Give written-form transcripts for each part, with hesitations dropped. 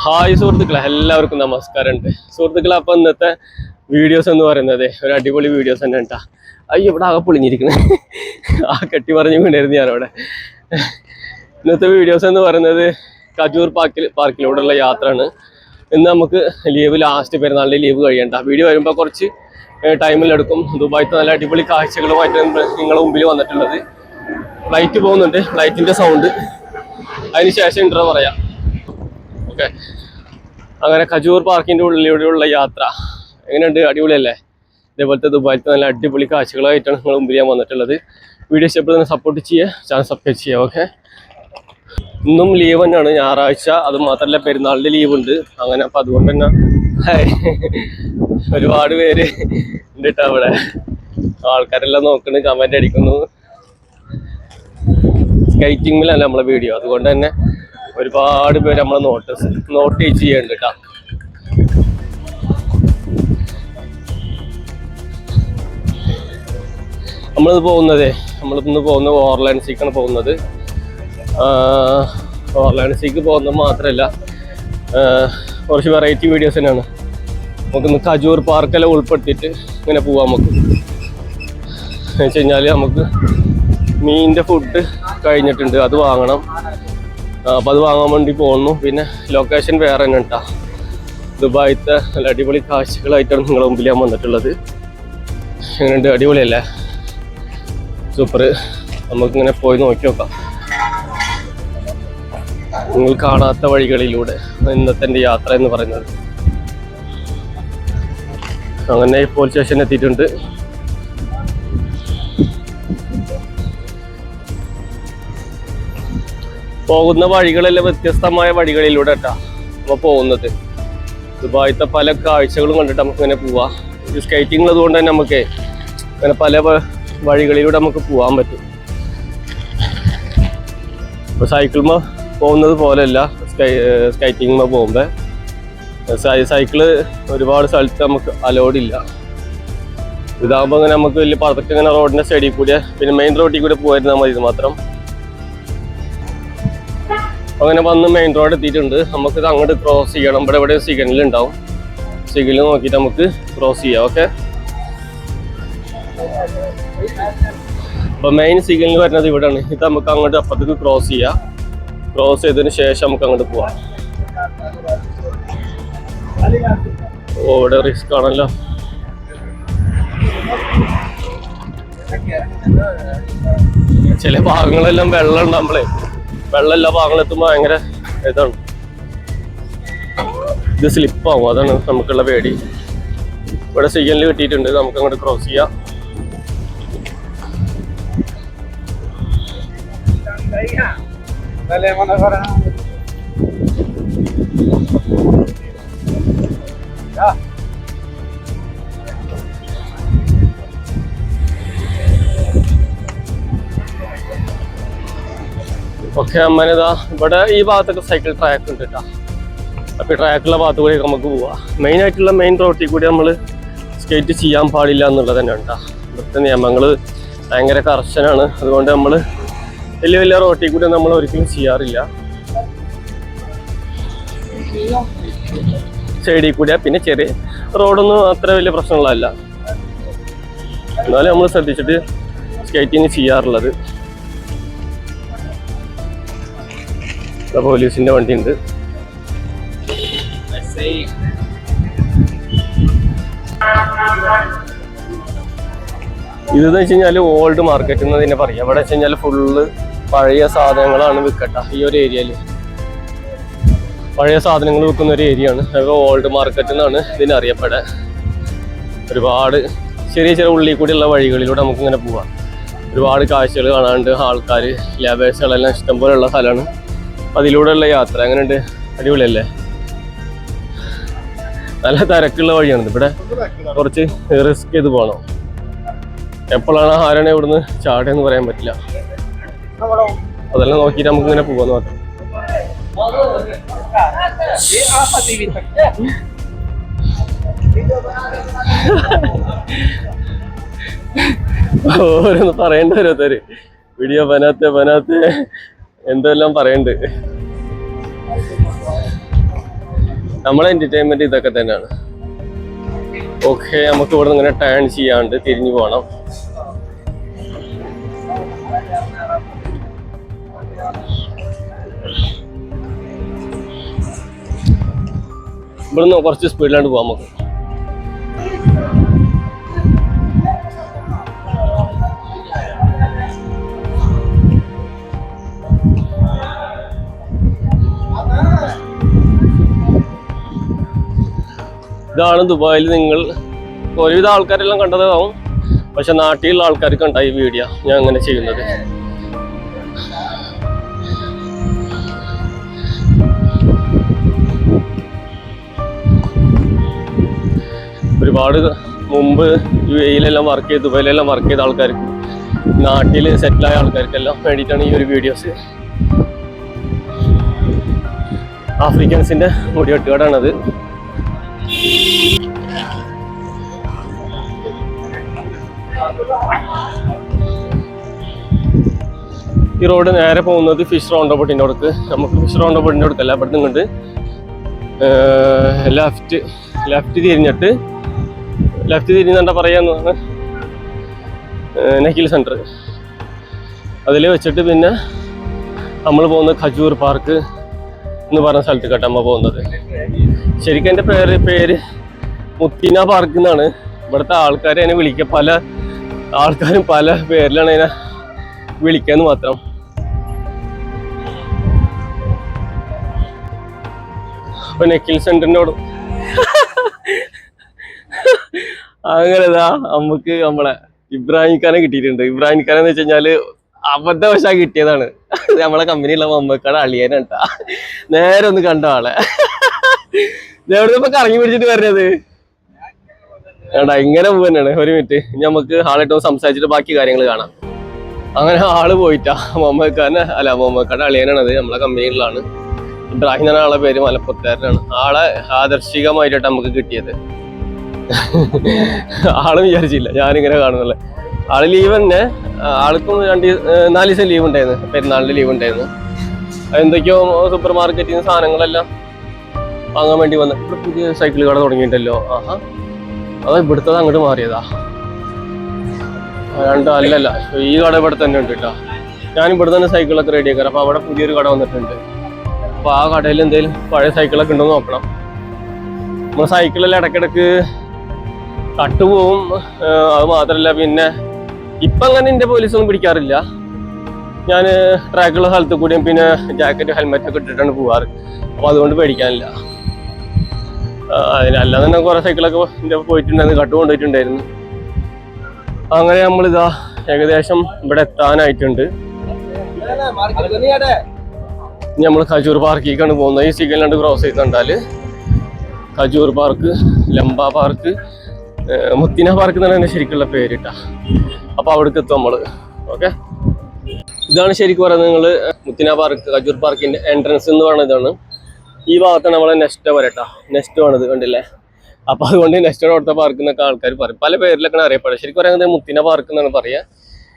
Hi സുഹൃത്തുക്കളെ, എല്ലാവർക്കും നമസ്കാരമുണ്ട് സുഹൃത്തുക്കളെ. അപ്പം ഇന്നത്തെ വീഡിയോസ് എന്ന് പറയുന്നത് ഒരു അടിപൊളി വീഡിയോസ് തന്നെ ഉണ്ടാ. അയ്യോ, ഇവിടെ ആകെ പൊളിഞ്ഞിരിക്കണേ, ആ കെട്ടി പറഞ്ഞു കൊണ്ടിരുന്നു ഞാനവിടെ. ഇന്നത്തെ വീഡിയോസ് എന്ന് പറയുന്നത് കജൂർ പാർക്കിലൂടെയുള്ള യാത്രയാണ്. ഇന്ന് നമുക്ക് ലീവ്, ലാസ്റ്റ് പെരുന്നാളിൻ്റെ ലീവ് കഴിയണ്ട. വീഡിയോ വരുമ്പോൾ കുറച്ച് ടൈമിലെടുക്കും. ദുബായിത്തെ നല്ല അടിപൊളി കാഴ്ചകളുമായിട്ട് നിങ്ങളുടെ മുമ്പിൽ വന്നിട്ടുള്ളത്. ഫ്ലൈറ്റ് പോകുന്നുണ്ട്, ഫ്ലൈറ്റിൻ്റെ സൗണ്ട് അതിന് ശേഷം ഇൻട്രോ പറയാം. ഓക്കെ, അങ്ങനെ കജൂർ പാർക്കിൻ്റെ ഉള്ളിലൂടെയുള്ള യാത്ര എങ്ങനെയുണ്ട്? അടിപൊളിയല്ലേ? ഇതേപോലത്തെ ദുബായിലത്തെ നല്ല അടിപൊളി കാഴ്ചകളായിട്ടാണ് നിങ്ങൾ മുമ്പിൽ ഞാൻ വന്നിട്ടുള്ളത്. വീഡിയോ ഇഷ്ടപ്പെടുന്ന സപ്പോർട്ട് ചെയ്യുക, ചാനൽ സബ്സ്ക്രൈബ് ചെയ്യുക. ഓക്കെ, ഇന്നും ലീവ് തന്നെയാണ്, ഞായറാഴ്ച. അത് മാത്രമല്ല പെരുന്നാളിൻ്റെ ലീവ് ഉണ്ട്. അങ്ങനെ അപ്പം അതുകൊണ്ട് തന്നെ ഒരുപാട് പേര് ഉണ്ട് കേട്ടോ അവിടെ. ആൾക്കാരെല്ലാം നോക്കുന്നു, കമൻ്റ് അടിക്കുന്നു. സ്കൈറ്റിങ്ങിലല്ല നമ്മളെ വീഡിയോ, അതുകൊണ്ട് തന്നെ ഒരുപാട് പേര് നമ്മളെ നോട്ട് ചെയ്യുന്നുണ്ട് കേട്ടോ. നമ്മളിന്ന് പോകുന്നത് ഓർലാൻഡ്സിക്കാണ് പോകുന്നത്. ഓർലാൻഡ്സിക്ക് പോകുന്നത് മാത്രമല്ല, കുറച്ച് വെറൈറ്റി വീഡിയോസ് തന്നെയാണ്. നമുക്കിന്ന് കജൂർ പാർക്കെല്ലാം ഉൾപ്പെടുത്തിയിട്ട് ഇങ്ങനെ പോവാം. നമുക്ക് എന്ന് വെച്ച് കഴിഞ്ഞാൽ നമുക്ക് മീനിൻ്റെ ഫുഡ് കഴിഞ്ഞിട്ടുണ്ട്, അത് വാങ്ങണം. അപ്പോൾ അത് വാങ്ങാൻ വേണ്ടി പോകുന്നു. പിന്നെ ലൊക്കേഷൻ വേറെ തന്നെ കേട്ടോ. ദുബായിത്തെ നല്ല അടിപൊളി കാഴ്ചകളായിട്ടാണ് നിങ്ങളുടെ മുമ്പിൽ ഞാൻ വന്നിട്ടുള്ളത്. എങ്ങനെയുണ്ട്? അടിപൊളിയല്ലേ? സൂപ്പർ. നമുക്കിങ്ങനെ പോയി നോക്കി നോക്കാം. നിങ്ങൾ കാണാത്ത വഴികളിലൂടെ ഇന്നത്തെ എൻ്റെ യാത്ര എന്ന് പറയുന്നത്. അങ്ങനെ പോലീസ് സ്റ്റേഷൻ എത്തിയിട്ടുണ്ട്. പോകുന്ന വഴികളെല്ലാം വ്യത്യസ്തമായ വഴികളിലൂടെ കേട്ടാ നമ്മൾ പോകുന്നത്. ദുബായിത്തെ പല കാഴ്ചകളും കണ്ടിട്ട് നമുക്കിങ്ങനെ പോവാം. സ്കേറ്റിംഗ് ഉള്ളത് കൊണ്ട് തന്നെ നമുക്ക് അങ്ങനെ പല വഴികളിലൂടെ നമുക്ക് പോകാൻ പറ്റും. ഇപ്പോൾ സൈക്കിൾമ പോകുന്നത് പോലെയല്ല സ്കേറ്റിംഗ് പോകുമ്പോൾ. സൈക്കിള് ഒരുപാട് സ്ഥലത്ത് നമുക്ക് അലോഡില്ല. ഇതാകുമ്പോൾ അങ്ങനെ നമുക്ക് വലിയ പതുക്കെ ഇങ്ങനെ റോഡിൻ്റെ സൈഡിൽ കൂടെ, പിന്നെ മെയിൻ റോഡിൽ കൂടെ പോയിരുന്നാൽ മതി. ഇത് മാത്രം അങ്ങനെ വന്ന് മെയിൻ റോഡ് എത്തിയിട്ടുണ്ട്. നമുക്കിത് അങ്ങോട്ട് ക്രോസ് ചെയ്യണം. ഇവിടെ സിഗ്നലുണ്ടാവും, സിഗ്നൽ നോക്കിയിട്ട് നമുക്ക് ക്രോസ് ചെയ്യാം. ഓക്കെ, അപ്പോൾ മെയിൻ സിഗ്നൽ വരുന്നത് ഇവിടെയാണ്. ഇത് നമുക്ക് അങ്ങോട്ട് അപ്പുറത്തേക്ക് ക്രോസ് ചെയ്യാം. ക്രോസ് ചെയ്തതിന് ശേഷം നമുക്ക് അങ്ങോട്ട് പോവാം. ഓ, ഇവിടെ റിസ്ക് ആണല്ലോ. ചില ഭാഗങ്ങളെല്ലാം വെള്ളം ഉണ്ടാകുമ്പോഴേ, വെള്ളമെല്ലാ ഭാഗങ്ങളെത്തുമ്പോൾ ഭയങ്കര ഇതാണ്, ഇത് സ്ലിപ്പാവും. അതാണ് നമുക്കുള്ള പേടി. ഇവിടെ സിഗ്നൽ കിട്ടിയിട്ടുണ്ട്, നമുക്ക് അങ്ങോട്ട് ക്രോസ് ചെയ്യാം. ഓക്കെ, അമ്മേതാ ഇവിടെ ഈ ഭാഗത്തൊക്കെ സൈക്കിൾ ട്രാക്ക് ഉണ്ട് കേട്ടോ. അപ്പോൾ ഈ ട്രാക്കുള്ള ഭാഗത്ത് കൂടി നമുക്ക് പോവാം. മെയിൻ റോട്ടിൽ കൂടി നമ്മൾ സ്കേറ്റ് ചെയ്യാൻ പാടില്ല എന്നുള്ളത് തന്നെ കേട്ടോ. ഇവിടുത്തെ നിയമങ്ങൾ ഭയങ്കര കർശനാണ്. അതുകൊണ്ട് നമ്മൾ വലിയ റോട്ടിൽ കൂടി നമ്മൾ ഒരിക്കലും ചെയ്യാറില്ല. സൈഡിൽ കൂടിയാ, പിന്നെ ചെറിയ റോഡൊന്നും അത്ര വലിയ പ്രശ്നമുള്ളതല്ല. എന്നാലും നമ്മൾ ശ്രദ്ധിച്ചിട്ട് സ്കേറ്റിങ് ചെയ്യാറുള്ളത്. പോലീസിന്റെ വണ്ടി ഉണ്ട്. ഇതെന്ന് വെച്ച് കഴിഞ്ഞാൽ ഓൾഡ് മാർക്കറ്റ് എന്ന് തന്നെ പറയാം. ഇവിടെ വെച്ച് കഴിഞ്ഞാൽ ഫുള്ള് പഴയ സാധനങ്ങളാണ് വിൽക്കട്ട. ഈ ഒരു ഏരിയയിൽ പഴയ സാധനങ്ങൾ വിൽക്കുന്ന ഒരു ഏരിയ ആണ്. അതൊക്കെ ഓൾഡ് മാർക്കറ്റ് എന്നാണ് ഇതിനറിയപ്പെടുക. ഒരുപാട് ചെറിയ ഉള്ളിൽ കൂടിയുള്ള വഴികളിലൂടെ നമുക്കിങ്ങനെ പോവാം. ഒരുപാട് കാഴ്ചകൾ കാണാനുണ്ട്. ആൾക്കാർ, ലേബേഴ്സുകളെല്ലാം ഇഷ്ടംപോലെയുള്ള സ്ഥലമാണ്. അതിലൂടെയുള്ള യാത്ര എങ്ങനെയുണ്ട്? അടിപൊളിയല്ലേ? നല്ല തിരക്കുള്ള വഴിയാണ് ഇവിടെ. കുറച്ച് റിസ്ക് ചെയ്ത് പോകണം. എപ്പോഴാണ് ആരാണ് ഇവിടുന്ന് ചാടുകയെന്ന് പറയാൻ പറ്റില്ല. അതെല്ലാം നോക്കിയിട്ട് നമുക്ക് ഇങ്ങനെ പോകാന്ന് മാത്രം. ഓരോന്ന് പറയേണ്ട ഓരോരുത്തര് വീഡിയോ ബനാത്തെ എന്തെല്ലാം പറയണ്ട്. നമ്മളെ എന്റർടൈൻമെന്റ് ഇതൊക്കെ തന്നെയാണ്. ഓക്കെ, നമുക്ക് ഇവിടെ ഇങ്ങനെ ടേൺ ചെയ്യാണ്ട് തിരിഞ്ഞു പോകണം. ഇവിടുന്ന് കുറച്ച് സ്പീഡിലാണ്ട് പോവാം നമുക്ക്. ഇതാണ് ദുബായിൽ നിങ്ങൾ ഒരുവിധ ആൾക്കാരെല്ലാം കണ്ടതാവും, പക്ഷെ നാട്ടിലുള്ള ആൾക്കാർക്ക് കണ്ട ഈ വീഡിയോ ഞാൻ അങ്ങനെ ചെയ്യുന്നത്. ഒരുപാട് മുമ്പ് UAE-ലെല്ലാം വർക്ക് ചെയ്ത് ദുബായിലെല്ലാം വർക്ക് ചെയ്ത ആൾക്കാർക്ക്, നാട്ടിൽ സെറ്റിലായ ആൾക്കാർക്കെല്ലാം വേണ്ടിയിട്ടാണ് ഈ ഒരു വീഡിയോസ്. ആഫ്രിക്കൻസിന്റെ മുടിവെട്ടുകാടാണത്. ഈ റോഡ് നേരെ പോകുന്നത് ഫിഷ് റൗണ്ട് ബോട്ടിൻ്റെ അടുക്ക്. നമുക്ക് ഫിഷ് റൗണ്ട് ബോട്ടിൻ്റെ അടുക്കല്ല, ഇവിടെ നിന്നുണ്ട് ലെഫ്റ്റ് തിരിഞ്ഞെന്താ പറയാന്ന് നഖിൽ സെൻറ്റർ. അതിൽ വെച്ചിട്ട് പിന്നെ നമ്മൾ പോകുന്നത് ഖജൂർ പാർക്ക് എന്ന് പറഞ്ഞ സ്ഥലത്ത് കേട്ടോ നമ്മൾ പോകുന്നത്. ശരിക്കും എൻ്റെ പേര് മുത്തിന പാർക്ക് എന്നാണ്. ഇവിടുത്തെ ആൾക്കാരെ അതിനെ വിളിക്കുക, പല ആൾക്കാരും പല പേരിലാണ് അതിനെ വിളിക്കാന്ന് മാത്രം. അപ്പൊ നഖിൽ സെന്ററിനോട് അങ്ങനെതാ നമുക്ക് നമ്മളെ ഇബ്രാഹിം ഖാനെ കിട്ടിയിട്ടുണ്ട്. ഇബ്രാഹിം ഖാൻ എന്ന് വെച്ച് കഴിഞ്ഞാല് അബദ്ധവശാ കിട്ടിയതാണ്. നമ്മളെ കമ്പനിയുള്ള മമ്മക്കാട് അളിയനാട്ടാ. നേരെ ഒന്ന് കണ്ട ആളെ എവിടെ ഇപ്പൊ കറങ്ങി പിടിച്ചിട്ട് വരുന്നത് വേണ്ട, ഇങ്ങനെ പോവാനാണ്. ഒരു മിനിറ്റ്, ഇനി നമുക്ക് ആളിട്ടോ സംസാരിച്ചിട്ട് ബാക്കി കാര്യങ്ങൾ കാണാം. അങ്ങനെ ആള് പോയിട്ടാ മമ്മക്കാട് അളിയനാണത്. നമ്മളെ കമ്പനിയിലാണ്. ഇബ്രാഹിം എന്ന ആളെ പേര് മലപ്പുറത്തുകാരനാണ്. ആളെ ആദർശികമായിട്ടാണ് നമുക്ക് കിട്ടിയത്. ആള് വിചാരിച്ചില്ല ഞാനിങ്ങനെ കാണുന്നല്ലേ. ആള് ലീവ് തന്നെ, ആൾക്കും 4 ദിവസം ലീവ് ഉണ്ടായിരുന്നു, പെരുന്നാളിന്റെ ലീവ് ഉണ്ടായിരുന്നു. എന്തൊക്കെയോ സൂപ്പർ മാർക്കറ്റിൽ നിന്ന് സാധനങ്ങളെല്ലാം വാങ്ങാൻ വേണ്ടി വന്ന്. ഇവിടെ പുതിയ സൈക്കിൾ കട തുടങ്ങിയിട്ടല്ലോ. ആഹാ, അതാ ഇവിടുത്തത് അങ്ങോട്ട് മാറിയതാ. അല്ലല്ല, ഈ കട ഇവിടെ തന്നെ ഉണ്ട് കേട്ടോ. ഞാൻ ഇവിടെ തന്നെ സൈക്കിളൊക്കെ റെഡിയാക്കാം. അപ്പൊ അവിടെ പുതിയൊരു കട വന്നിട്ടുണ്ട്. അപ്പൊ ആ കടയിൽ എന്തെങ്കിലും പഴയ സൈക്കിളൊക്കെ ഉണ്ടോ നോക്കണം. നമ്മൾ സൈക്കിളെല്ലാം ഇടയ്ക്കിടക്ക് കട്ടുപോവും. അത് മാത്രല്ല, പിന്നെ ഇപ്പൊ അങ്ങനെ എന്റെ പോലീസൊന്നും പിടിക്കാറില്ല. ഞാൻ ട്രാക്കുള്ള സ്ഥലത്ത് കൂടിയും പിന്നെ ജാക്കറ്റ് ഹെൽമെറ്റ് ഒക്കെ ഇട്ടിട്ടാണ് പോവാറ്. അപ്പൊ അതുകൊണ്ട് പേടിക്കാനില്ല. അതിനല്ലാതെ തന്നെ കുറെ സൈക്കിളൊക്കെ പോയിട്ടുണ്ടായിരുന്നു, കട്ടു കൊണ്ടുപോയിട്ടുണ്ടായിരുന്നു. അങ്ങനെ നമ്മളിതാ ഏകദേശം ഇവിടെ എത്താനായിട്ടുണ്ട്. ഇനി നമ്മൾ ഖജൂർ പാർക്കിലേക്കാണ് പോകുന്നത്. ഈ സിഗ്നൽ ക്രോസ് ചെയ്ത് ഖജൂർ പാർക്ക്, ലംബ പാർക്ക്, മുത്തിന പാർക്ക് എന്നാണ് എൻ്റെ ശരിക്കുള്ള പേരിട്ടാ. അപ്പൊ അവിടേക്ക് എത്തും നമ്മള്. ഓക്കെ, ഇതാണ് ശരിക്കും പറയുന്നത് നിങ്ങൾ മുത്തിന പാർക്ക് ഖജൂർ പാർക്കിന്റെ എൻട്രൻസ് എന്ന് പറയുന്നത് ഇതാണ്. ഈ ഭാഗത്താണ് നമ്മളെ നെക്സ്റ്റ് വരട്ടാ. നെക്സ്റ്റ് ആണത്, കണ്ടില്ലേ? അപ്പൊ അതുകൊണ്ട് നെക്സ്റ്റ് അടുത്ത പാർക്ക് എന്നൊക്കെ ആൾക്കാർ പറയും. പല പേരിലൊക്കെയാണ് അറിയപ്പെടുക. ശരിക്കും പറയുന്നത് മുത്തിന പാർക്ക് എന്നാണ് പറയുക.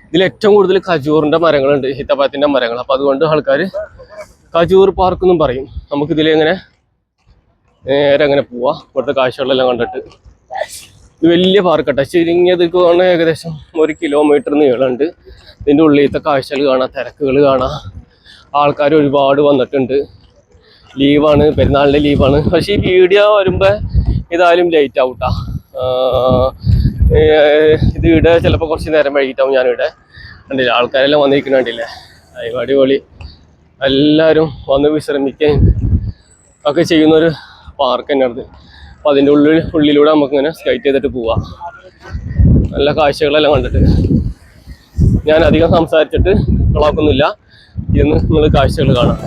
ഇതിൽ ഏറ്റവും കൂടുതൽ ഖജൂറിന്റെ മരങ്ങളുണ്ട്, ഹിത്തപ്പാത്തിന്റെ മരങ്ങൾ. അപ്പൊ അതുകൊണ്ട് ആൾക്കാർ ഖജൂർ പാർക്ക് എന്നും പറയും. നമുക്ക് ഇതിലെങ്ങനെ നേരെ അങ്ങനെ പോവാ. ഇവിടുത്തെ കാഴ്ചകളെല്ലാം കണ്ടിട്ട്. ഇത് വലിയ പാർക്കട്ടെ, ചുരുങ്ങിയത് ഏകദേശം 1 കിലോമീറ്റർ നീളമുണ്ട്. ഇതിൻ്റെ ഉള്ളിലത്തെ കാഴ്ചകൾ കാണാം, തിരക്കുകൾ കാണാം. ആൾക്കാർ ഒരുപാട് വന്നിട്ടുണ്ട്. ലീവാണ്, പെരുന്നാളിൻ്റെ ലീവാണ്. പക്ഷേ ഈ വീഡിയോ വരുമ്പോൾ ഇതായാലും ലേറ്റ് ആവൂട്ടാ. ഇത് ഇവിടെ ചിലപ്പോൾ കുറച്ച് നേരം വൈകിട്ടാവും. ഞാനിവിടെ കണ്ടില്ല, ആൾക്കാരെല്ലാം വന്നിരിക്കുന്ന കണ്ടില്ലേ? അടിപൊളി. എല്ലാവരും വന്ന് വിശ്രമിക്കാൻ ഒക്കെ ചെയ്യുന്നൊരു പാർക്ക് തന്നെയാണ്. അപ്പം അതിൻ്റെ ഉള്ളിലൂടെ നമുക്കിങ്ങനെ സ്കൈറ്റ് ചെയ്തിട്ട് പോവാം. നല്ല കാഴ്ചകളെല്ലാം കണ്ടിട്ട്. ഞാൻ അധികം സംസാരിച്ചിട്ട് കളാക്കൊന്നുമില്ല. ഇന്ന് നിങ്ങൾ കാഴ്ചകൾ കാണാം.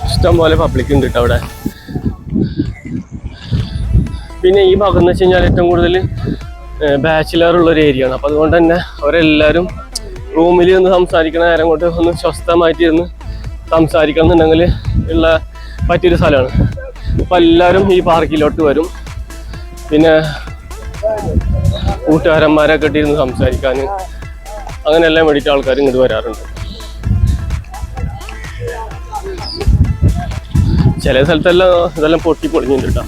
ഇഷ്ടം പോലെ പബ്ലിക് ഉണ്ട് കേട്ടോ അവിടെ. പിന്നെ ഈ ഭാഗം എന്ന് വെച്ച് കഴിഞ്ഞാൽ ഏറ്റവും കൂടുതൽ ബാച്ചിലർ ഉള്ളൊരു ഏരിയ ആണ്. അപ്പം അതുകൊണ്ട് തന്നെ അവരെല്ലാവരും റൂമിൽ നിന്ന് സംസാരിക്കണ നേരം കൊണ്ട് ഒന്ന് സ്വസ്ഥമായിട്ട് ഇരുന്ന് സംസാരിക്കണം എന്നുണ്ടെങ്കിൽ ഉള്ള പറ്റിയൊരു സ്ഥലമാണ്. അപ്പം എല്ലാവരും ഈ പാർക്കിലോട്ട് വരും. പിന്നെ കൂട്ടുകാരന്മാരൊക്കെ ഇട്ടിരുന്ന് സംസാരിക്കാൻ അങ്ങനെയെല്ലാം വേണ്ടിയിട്ട് ആൾക്കാർ ഇങ്ങോട്ട് വരാറുണ്ട്. ചില സ്ഥലത്തെല്ലാം ഇതെല്ലാം പൊട്ടി പൊളിഞ്ഞിട്ടുണ്ട് കേട്ടോ.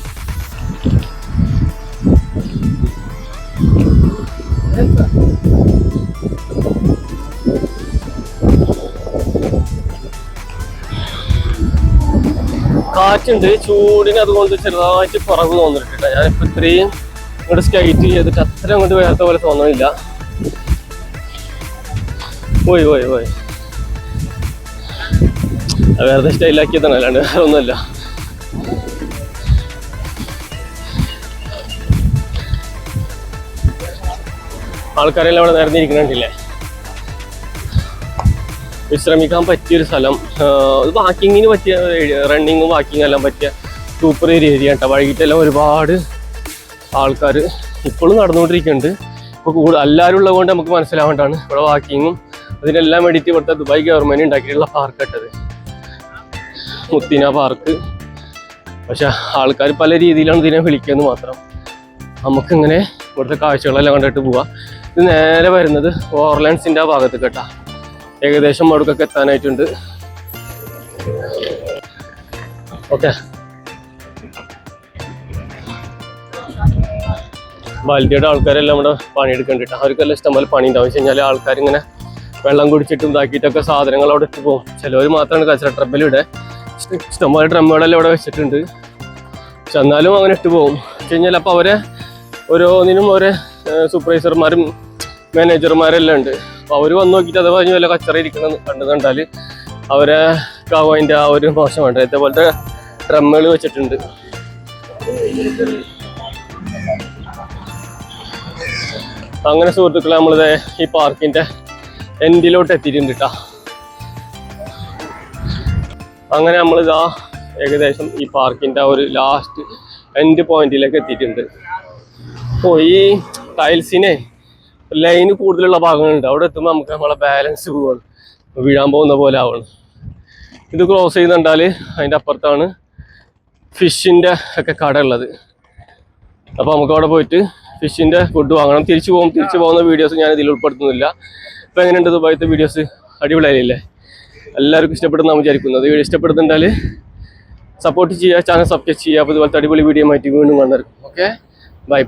കാറ്റുണ്ട്, ചൂടിന് അതുകൊണ്ട് ചെറുതായിട്ട് കുറവ് തോന്നിട്ടുണ്ട്. ഞാനിപ്പോൾ ഇത്രയും ഇങ്ങോട്ട് സ്കൈറ്റ് ചെയ്തിട്ട് അത്ര അങ്ങോട്ട് വേർത്ത പോലെ തോന്നുന്നില്ല. പോയി വേറെ സ്റ്റൈലാക്കിയതാണ്, അല്ലാണ്ട് വേറെ ഒന്നുമല്ല. ആൾക്കാരെല്ലാം അവിടെ നിരന്നിരിക്കണില്ലേ. വിശ്രമിക്കാൻ പറ്റിയൊരു സ്ഥലം, വാക്കിങ്ങിന് പറ്റിയ, റണ്ണിങ്ങും വാക്കിങ്ങും എല്ലാം പറ്റിയ സൂപ്പർ ഏരിയ കേട്ടോ. വൈകിട്ടെല്ലാം ഒരുപാട് ആൾക്കാർ ഇപ്പോഴും നടന്നുകൊണ്ടിരിക്കുന്നുണ്ട്. ഇപ്പോൾ എല്ലാവരും ഉള്ളത് കൊണ്ട് നമുക്ക് മനസ്സിലാവേണ്ടതാണ് ഇവിടെ വാക്കിങ്ങും അതിനെല്ലാം വേണ്ടിയിട്ട് ഇവിടുത്തെ ദുബായ് ഗവൺമെൻറ് ഉണ്ടാക്കിയിട്ടുള്ള പാർക്ക് ഇട്ടത്, മുത്തിന പാർക്ക്. പക്ഷെ ആൾക്കാർ പല രീതിയിലാണ് ഇതിനെ വിളിക്കുന്നത് മാത്രം. നമുക്കിങ്ങനെ ഇവിടുത്തെ കാഴ്ചകളെല്ലാം കണ്ടിട്ട് പോവാം. ഇത് നേരെ വരുന്നത് ഓർലാൻഡ്സിൻ്റെ ആ ഭാഗത്ത് കേട്ടാ. ഏകദേശം അവിടേക്കൊക്കെ എത്താനായിട്ടുണ്ട്. ഓക്കെ, ബാൽഡിയുടെ ആൾക്കാരെല്ലാം ഇവിടെ പണിയെടുക്കണ്ടിട്ട് അവർക്കെല്ലാം ഇഷ്ടംപോലെ പണി ഉണ്ടാവും. വെച്ച് കഴിഞ്ഞാൽ ആൾക്കാരിങ്ങനെ വെള്ളം കുടിച്ചിട്ടും ഇതാക്കിയിട്ടൊക്കെ സാധനങ്ങൾ അവിടെ ഇട്ട് പോകും. ചിലവർ മാത്രമാണ് കച്ചറ ട്രബിലിവിടെ ഇഷ്ടംപോലെ ഡ്രമ്മുകളെല്ലാം ഇവിടെ വെച്ചിട്ടുണ്ട്. പക്ഷെ എന്നാലും അങ്ങനെ ഇട്ട് പോകും. വെച്ച് കഴിഞ്ഞാൽ അപ്പോൾ അവരെ ഓരോന്നിനും ഓരോ സൂപ്പർവൈസർമാരും മാനേജർമാരെല്ലാം ഉണ്ട്. അപ്പോൾ അവർ വന്ന് നോക്കിയിട്ട് അഥവാ വല്ല കച്ചറ ഇരിക്കണം കണ്ടാൽ അവരെ അതിൻ്റെ ആ ഒരു മോശമുണ്ട്. ഇതേപോലത്തെ ഡ്രമ്മുകൾ വെച്ചിട്ടുണ്ട്. അങ്ങനെ സുഹൃത്തുക്കളെ നമ്മളിത് ഈ പാർക്കിൻ്റെ എൻഡിലോട്ട് എത്തിയിട്ടുണ്ട് കേട്ടോ. അങ്ങനെ നമ്മളിതാ ഏകദേശം ഈ പാർക്കിൻ്റെ ആ ഒരു ലാസ്റ്റ് എൻഡ് പോയിന്റിലേക്ക് എത്തിയിട്ടുണ്ട്. അപ്പോൾ ഈ ടൈൽസിനെ ലൈന് കൂടുതലുള്ള ഭാഗങ്ങളുണ്ട്. അവിടെ എത്തുമ്പോൾ നമുക്ക് നമ്മളെ ബാലൻസ് പോവാണ്, വീഴാൻ പോകുന്ന പോലെ ആവണം. ഇത് ക്രോസ് ചെയ്യുന്നുണ്ടാൽ അതിൻ്റെ അപ്പുറത്താണ് ഫിഷിൻ്റെ ഒക്കെ കട ഉള്ളത്. അപ്പോൾ നമുക്ക് അവിടെ പോയിട്ട് ഫിഷിൻ്റെ ഫുഡ് വാങ്ങണം. തിരിച്ചു പോകുന്ന വീഡിയോസ് ഞാൻ ഇതിൽ ഉൾപ്പെടുത്തുന്നില്ല. ഇപ്പോൾ എങ്ങനെയുണ്ട് ദുബായിത്തെ വീഡിയോസ്? അടിപൊളിയായില്ലേ? എല്ലാവർക്കും ഇഷ്ടപ്പെടുന്ന വിചാരിക്കുന്നത്. വീഡിയോ ഇഷ്ടപ്പെടുന്നുണ്ടാൽ സപ്പോർട്ട് ചെയ്യുക, ചാനൽ സബ്സ്ക്രൈബ് ചെയ്യുക. അപ്പോൾ ഇതുപോലത്തെ അടിപൊളി വീഡിയോ ആയിട്ട് വീണ്ടും വന്നിരിക്കും. Okay, by.